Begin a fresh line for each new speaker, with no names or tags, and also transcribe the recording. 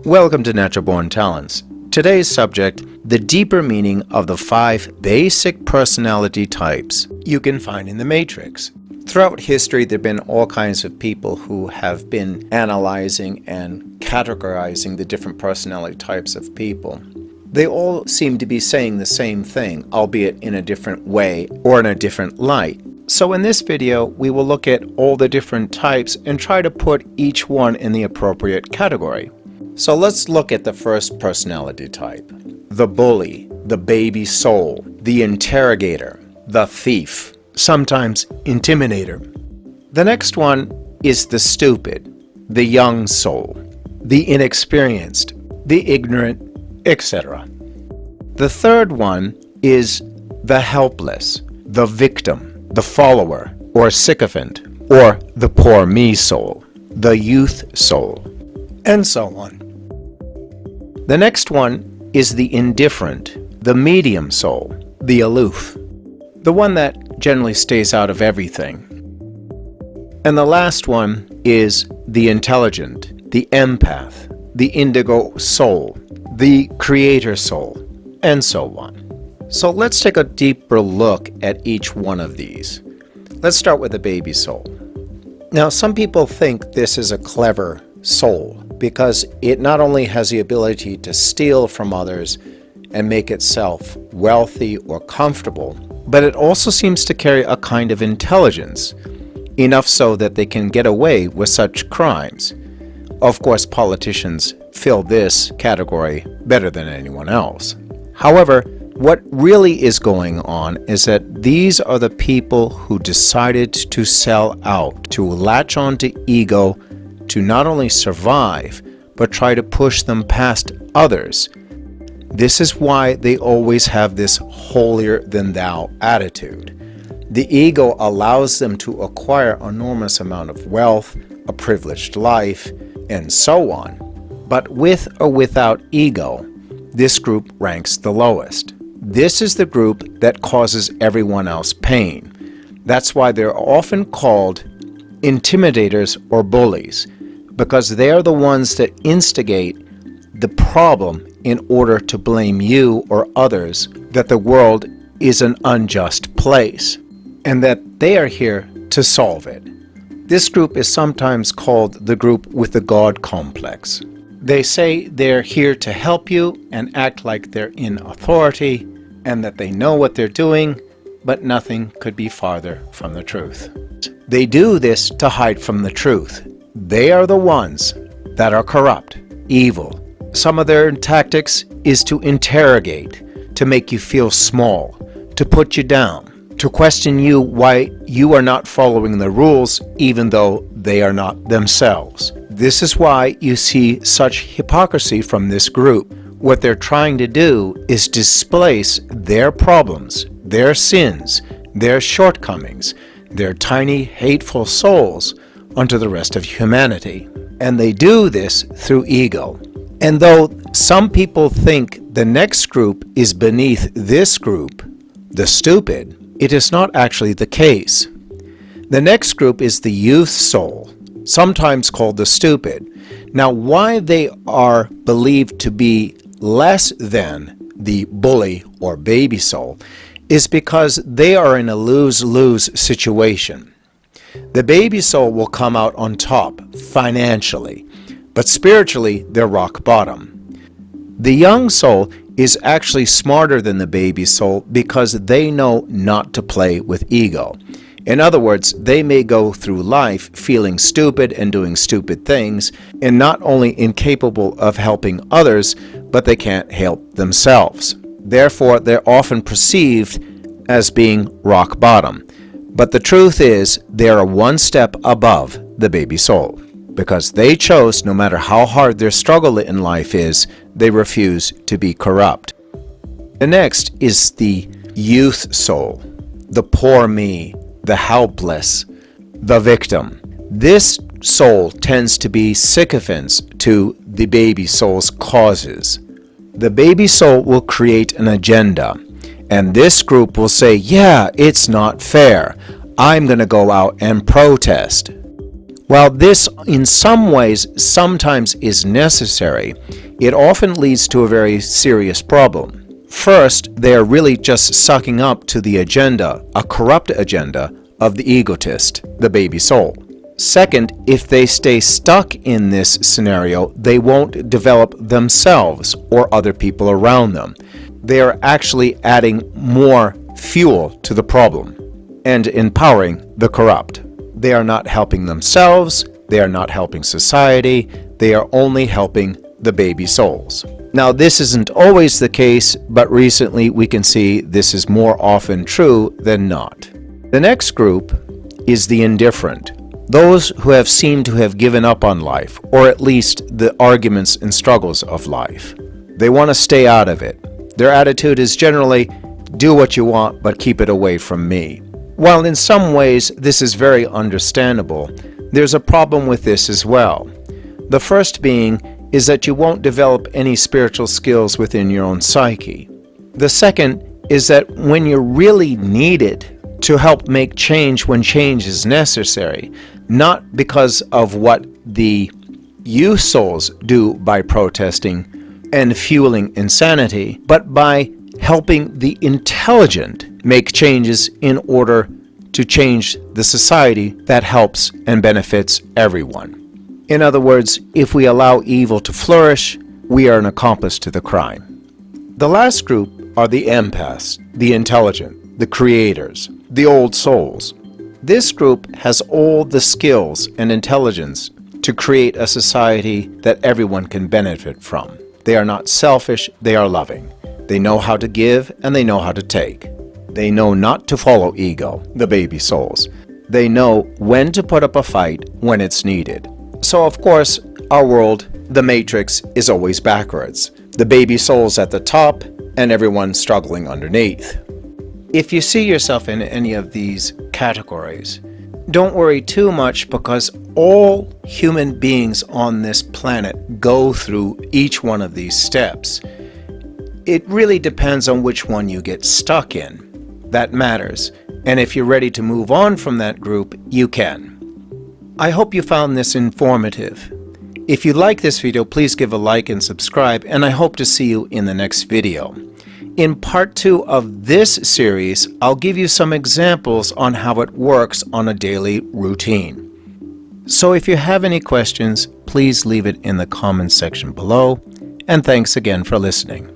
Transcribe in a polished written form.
Welcome to Natural Born Talents. Today's subject, the deeper meaning of the 5 basic personality types you can find in the Matrix. Throughout history, there have been all kinds of people who have been analyzing and categorizing the different personality types of people. They all seem to be saying the same thing, albeit in a different way or in a different light. So in this video, we will look at all the different types and try to put each one in the appropriate category. So let's look at the first personality type. The bully, the baby soul, the interrogator, the thief, sometimes intimidator. The next one is the stupid, the young soul, the inexperienced, the ignorant, etc. The third one is the helpless, the victim, the follower or sycophant, or the poor me soul, the youth soul, and so on. The next one is the indifferent, the medium soul, the aloof, the one that generally stays out of everything. And the last one is the intelligent, the empath, the indigo soul, the creator soul, and so on. So let's take a deeper look at each one of these. Let's start with the baby soul. Now, some people think this is a clever soul because it not only has the ability to steal from others and make itself wealthy or comfortable, but it also seems to carry a kind of intelligence, enough so that they can get away with such crimes. Of course, politicians fill this category better than anyone else. However, what really is going on is that these are the people who decided to sell out, to latch onto ego, to not only survive, but try to push them past others. This is why they always have this holier-than-thou attitude. The ego allows them to acquire an enormous amount of wealth, a privileged life, and so on. But with or without ego, this group ranks the lowest. This is the group that causes everyone else pain. That's why they're often called intimidators or bullies, because they're the ones that instigate the problem in order to blame you or others that the world is an unjust place, and that they are here to solve it. This group is sometimes called the group with the God complex. They say they're here to help you and act like they're in authority and that they know what they're doing, but nothing could be farther from the truth. They do this to hide from the truth. They are the ones that are corrupt, evil. Some of their tactics is to interrogate, to make you feel small, to put you down, to question you why you are not following the rules even though they are not themselves. This is why you see such hypocrisy from this group. What they're trying to do is displace their problems, their sins, their shortcomings, their tiny hateful souls onto the rest of humanity. And they do this through ego. And though some people think the next group is beneath this group, the stupid, it is not actually the case. The next group is the youth soul, sometimes called the stupid. Now, why they are believed to be less than the bully or baby soul is because they are in a lose-lose situation. The baby soul will come out on top financially, but spiritually they're rock bottom. The young soul is actually smarter than the baby soul because they know not to play with ego. In other words, they may go through life feeling stupid and doing stupid things, and not only incapable of helping others, but they can't help themselves. Therefore, they're often perceived as being rock bottom. But the truth is, they are one step above the baby soul, because they chose, no matter how hard their struggle in life is, they refuse to be corrupt. The next is the youth soul, the poor me, the helpless, the victim. This soul tends to be sycophants to the baby soul's causes. The baby soul will create an agenda, and this group will say, yeah, it's not fair. I'm going to go out and protest. While this in some ways sometimes is necessary, it often leads to a very serious problem. First, they are really just sucking up to the agenda, a corrupt agenda, of the egotist, the baby soul. Second, if they stay stuck in this scenario, they won't develop themselves or other people around them. They are actually adding more fuel to the problem and empowering the corrupt. They are not helping themselves, they are not helping society, they are only helping the baby souls. Now, this isn't always the case, but recently we can see this is more often true than not. The next group is the indifferent. Those who have seemed to have given up on life, or at least the arguments and struggles of life. They want to stay out of it. Their attitude is generally, do what you want, but keep it away from me. While in some ways this is very understandable, there's a problem with this as well. The first being is that you won't develop any spiritual skills within your own psyche. The second is that when you're really needed to help make change when change is necessary, not because of what the you souls do by protesting and fueling insanity, but by helping the intelligent make changes in order to change the society that helps and benefits everyone. In other words, if we allow evil to flourish, we are an accomplice to the crime. The last group are the empaths, the intelligent, the creators, the old souls. This group has all the skills and intelligence to create a society that everyone can benefit from. They are not selfish, they are loving. They know how to give and they know how to take. They know not to follow ego, the baby souls. They know when to put up a fight when it's needed. So of course, our world, the matrix, is always backwards. The baby souls at the top and everyone struggling underneath. If you see yourself in any of these categories, don't worry too much, because all human beings on this planet go through each one of these steps. It really depends on which one you get stuck in. That matters. And if you're ready to move on from that group, you can. I hope you found this informative. If you like this video, please give a like and subscribe, and I hope to see you in the next video. In part 2 of this series, I'll give you some examples on how it works on a daily routine. So if you have any questions, please leave it in the comments section below, and thanks again for listening.